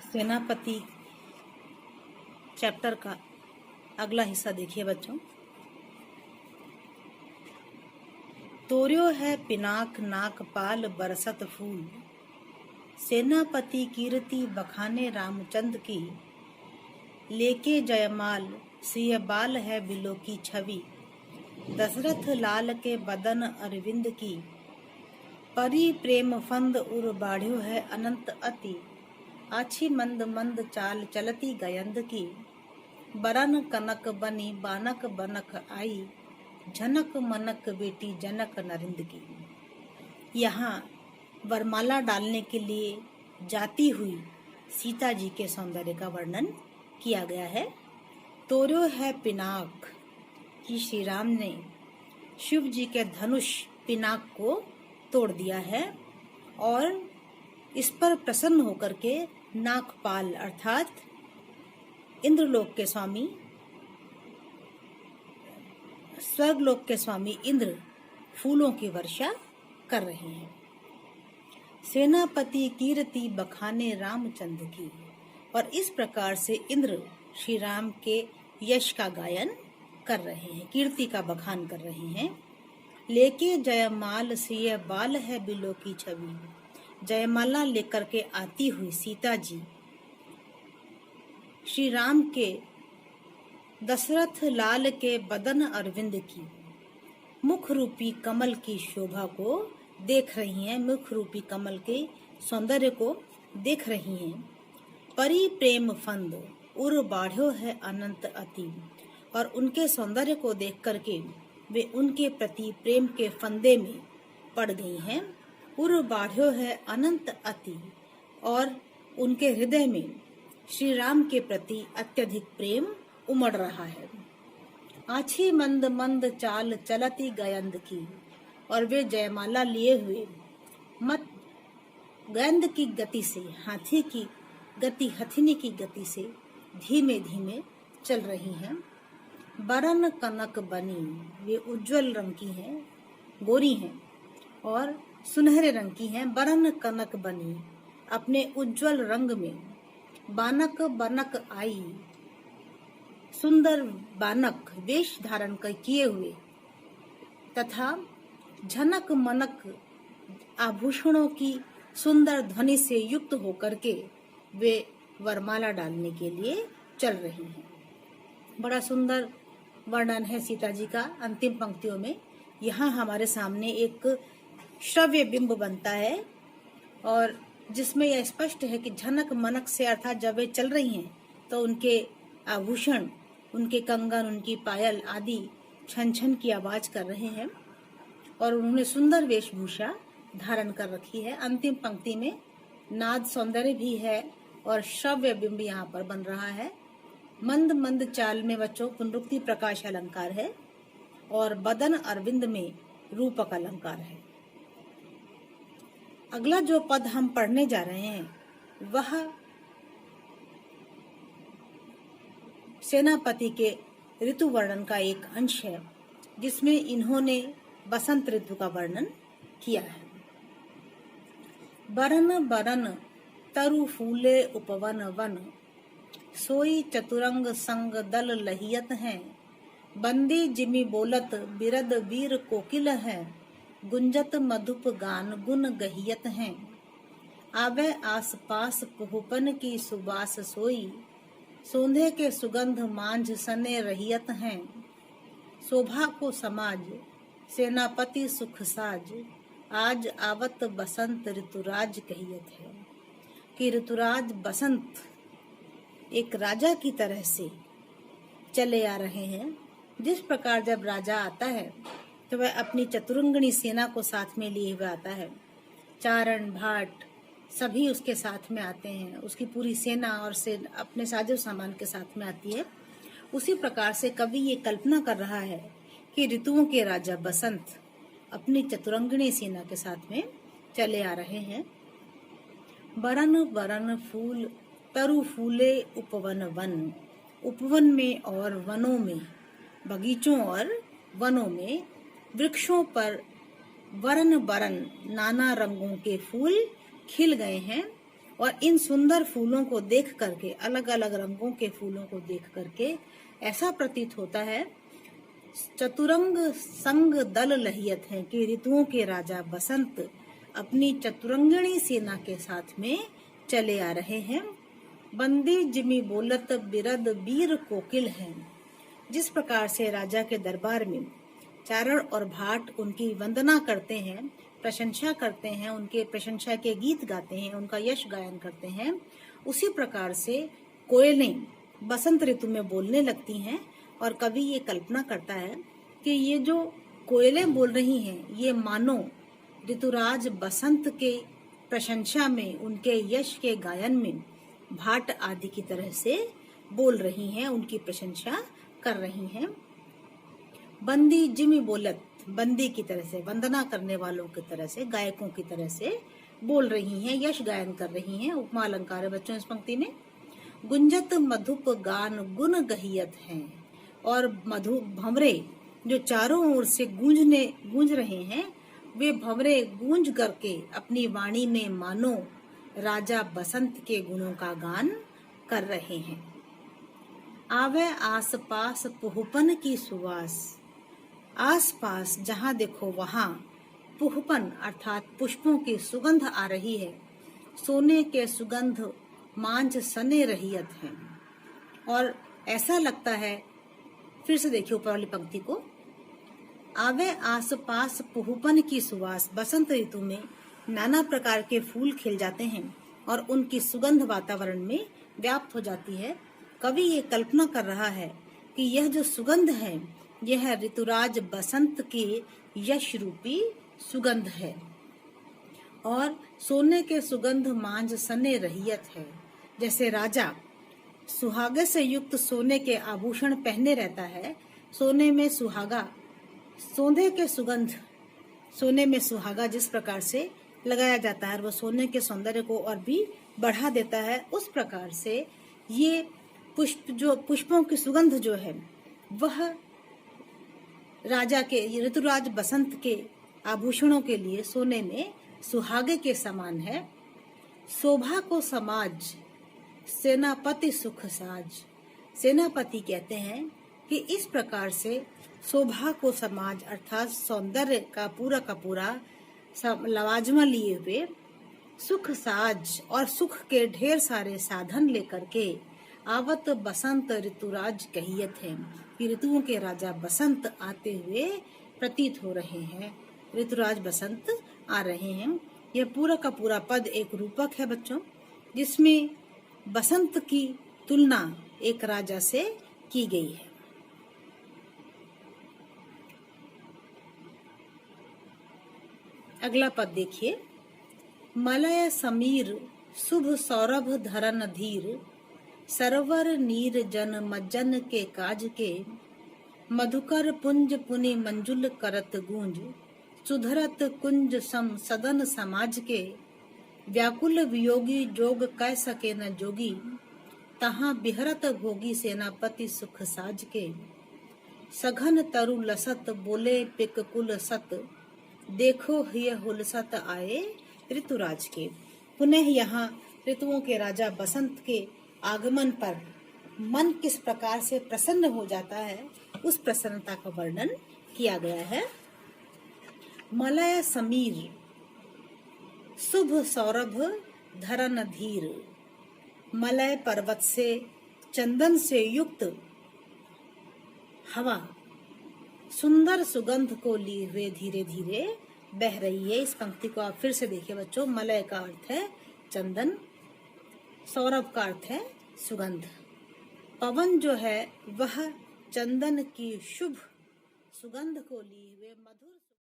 सेनापति चैप्टर का अगला हिस्सा देखिए बच्चों। तोर्यो है पिनाक नाक पाल बरसत फूल, सेनापति कीर्ति बखाने रामचंद्र की, लेके जयमाल सिय बाल है बिलो की छवि, दशरथ लाल के बदन अरविंद की, परी प्रेम फंद उर बाढ़्यो है अनंत अति, आछी मंद मंद चाल चलती गयंद की, बरन कनक बनी बानक बनक आई, झनक मनक बेटी जनक नरिंद की। यहाँ वरमाला डालने के लिए जाती हुई सीता जी के सौंदर्य का वर्णन किया गया है। तोर्यो है पिनाक कि श्री राम ने शिव जी के धनुष पिनाक को तोड़ दिया है और इस पर प्रसन्न होकर के नागपाल अर्थात इंद्रलोक के स्वामी, स्वर्गलोक के स्वामी इंद्र फूलों की वर्षा कर रहे हैं। सेनापति कीर्ति बखाने रामचंद्र की, और इस प्रकार से इंद्र श्री राम के यश का गायन कर रहे हैं, कीर्ति का बखान कर रहे हैं। लेके जयमाल सिय बाल है बिलो की छवि, जयमाला लेकर के आती हुई सीता जी श्री राम के दशरथ लाल के बदन अरविंद की मुख रूपी कमल की शोभा को देख रही हैं, मुख रूपी कमल के सौंदर्य को देख रही हैं। परी प्रेम फंद उर बाढ़्यो है अनंत अति, और उनके सौंदर्य को देख करके वे उनके प्रति प्रेम के फंदे में पड़ गई हैं। उर बाढ़्यो है अनंत अति, और उनके हृदय में श्री राम के प्रति अत्यधिक प्रेम उमड़ रहा है। आछी मंद मंद चाल चलती गयंद की, और वे जयमाला लिए हुए मत गयंद की गति से, हाथी की गति, हथिनी की गति से धीमे धीमे चल रही हैं। बरन कनक बनी, वे उज्जवल रंग की हैं, गोरी हैं और सुनहरे रंग की हैं। बरन कनक बनी, अपने उज्जवल रंग में बानक बनक आई, सुंदर बानक वेश धारण कर किए हुए तथा झनक मनक आभूषणों की सुंदर ध्वनि से युक्त होकर के वे वरमाला डालने के लिए चल रही हैं। बड़ा सुंदर वर्णन है सीता जी का अंतिम पंक्तियों में। यहाँ हमारे सामने एक श्रव्य बिंब बनता है और जिसमें यह स्पष्ट है कि झनक मनक से अर्थात जब वे चल रही हैं तो उनके आभूषण, उनके कंगन, उनकी पायल आदि छन छन की आवाज कर रहे हैं और उन्होंने सुंदर वेशभूषा धारण कर रखी है। अंतिम पंक्ति में नाद सौंदर्य भी है और श्रव्य बिंब यहाँ पर बन रहा है। मंद मंद चाल में बच्चों पुनरुक्ति प्रकाश अलंकार है और बदन अरविंद में रूपक अलंकार है। अगला जो पद हम पढ़ने जा रहे हैं वह सेनापति के ऋतु वर्णन का एक अंश है जिसमें इन्होंने बसंत ऋतु का वर्णन किया है। बरन बरन तरु फूले उपवन वन, सोई चतुरंग संग दल लहियत हैं, बंदी जिमि बोलत बिरद वीर कोकिल है, गुंजत मधुप गान गुन गहियत हैं, आवे आस पास पुहुपन की सुबास सोई, सोंधे के सुगंध मांझ सने रहियत हैं, शोभा को समाज सेनापति सुख साज, आज आवत बसंत ऋतुराज कहियत है। कि ऋतुराज बसंत एक राजा की तरह से चले आ रहे हैं। जिस प्रकार जब राजा आता है तो वह अपनी चतुरंगनी सेना को साथ में लिए हुए आता है। चारण भाट सभी उसके साथ में आते हैं, उसकी पूरी सेना और अपने साजो सामान के साथ में आती है। उसी प्रकार से कवि ये कल्पना कर रहा है कि ऋतुओं के राजा बसंत अपनी चतुरंगनी सेना के साथ में चले आ रहे हैं। बरन बरन फूल तरु फूले उपवन वन, उपवन में और वनों में, बगीचों और वनों में वृक्षों पर वरन बरन नाना रंगों के फूल खिल गए हैं और इन सुंदर फूलों को देख करके, अलग अलग रंगों के फूलों को देख करके ऐसा प्रतीत होता है चतुरंग संग दल लहियत है कि ऋतुओं के राजा बसंत अपनी चतुरंगिणी सेना के साथ में चले आ रहे हैं। बंदी जिमी बोलत बिरद बीर कोकिल हैं। जिस प्रकार से राजा के दरबार में चारण और भाट उनकी वंदना करते हैं, प्रशंसा करते हैं, उनके प्रशंसा के गीत गाते हैं, उनका यश गायन करते हैं, उसी प्रकार से कोयलें बसंत ऋतु में बोलने लगती हैं। और कवि ये कल्पना करता है कि ये जो कोयलें बोल रही हैं, ये मानो ऋतुराज बसंत के प्रशंसा में, उनके यश के गायन में भाट आदि की तरह से बोल रही हैं, उनकी प्रशंसा कर रही हैं। बंदी जिमी बोलत, बंदी की तरह से, वंदना करने वालों की तरह से, गायकों की तरह से बोल रही हैं, यश गायन कर रही हैं। उपमा अलंकार है बच्चों इस पंक्ति में। गुंजत मधुप गान गुण गहियत हैं। और मधु भंवरे जो चारों ओर से गूंज रहे हैं, वे भंवरे गूंज करके अपनी वाणी में मानो राजा बसंत के गुणों का गान कर रहे हैं। आवे आस पास पुहपन की सुवास। आस पास जहाँ देखो वहाँ पुहपन अर्थात पुष्पों की सुगंध आ रही है। सोने के सुगंध मांझ सने रहियत है। और ऐसा लगता है, फिर से देखिए ऊपर वाली पंक्ति को, आवे आस पास पुहपन की सुवास। बसंत ऋतु में नाना प्रकार के फूल खिल जाते हैं और उनकी सुगंध वातावरण में व्याप्त हो जाती है। कवि ये कल्पना कर रहा है कि यह जो सुगंध है, यह ऋतुराज बसंत के यश रूपी सुगंध है। और सोने के सुगंध मांझ सने रहियत है। जैसे राजा सुहागे से युक्त सोने के आभूषण पहने रहता है, सोने में सुहागा, सोने के सुगंध, सोने में सुहागा जिस प्रकार से लगाया जाता है वो सोने के सौंदर्य को और भी बढ़ा देता है, उस प्रकार से ये पुष्पों की सुगंध जो है वह राजा के, ऋतुराज बसंत के आभूषणों के लिए सोने में सुहागे के समान है। शोभा को समाज सेनापति सुख साज। सेनापति कहते हैं कि इस प्रकार से शोभा को समाज अर्थात सौंदर्य का पूरा लवाजमा लिए हुए सुख साज और सुख के ढेर सारे साधन लेकर के आवत बसंत ऋतुराज कहियत है कि ऋतुओं के राजा बसंत आते हुए प्रतीत हो रहे हैं। ऋतुराज बसंत आ रहे हैं। यह पूरा का पूरा पद एक रूपक है बच्चों, जिसमें बसंत की तुलना एक राजा से की गई है। अगला पद देखिए। मलय समीर शुभ सौरभ धरन धीर। सरवर नीर जन मज्जन के काज के। मधुकर पुंज पुनि मंजुल करत गूंज। सुधरत कुंज सम सदन समाज के। व्याकुल वियोगी जोग कह सके न जोगी। तहाँ बिहरत भोगी सेनापति सुख साज के। सघन तरु लसत बोले पिक कुल सत। देखो हिय हुलसत आए ऋतुराज के। पुनः यहाँ ऋतुओं के राजा बसंत के आगमन पर मन किस प्रकार से प्रसन्न हो जाता है, उस प्रसन्नता का वर्णन किया गया है। मलय समीर शुभ सौरभ धरन धीर। मलय पर्वत से, चंदन से युक्त हवा सुंदर सुगंध को लिए हुए धीरे धीरे बह रही है। इस पंक्ति को आप फिर से देखिए बच्चों। मलय का अर्थ है चंदन, सौरभ का अर्थ है सुगंध। पवन जो है वह चंदन की शुभ सुगंध को लिए हुए मधुर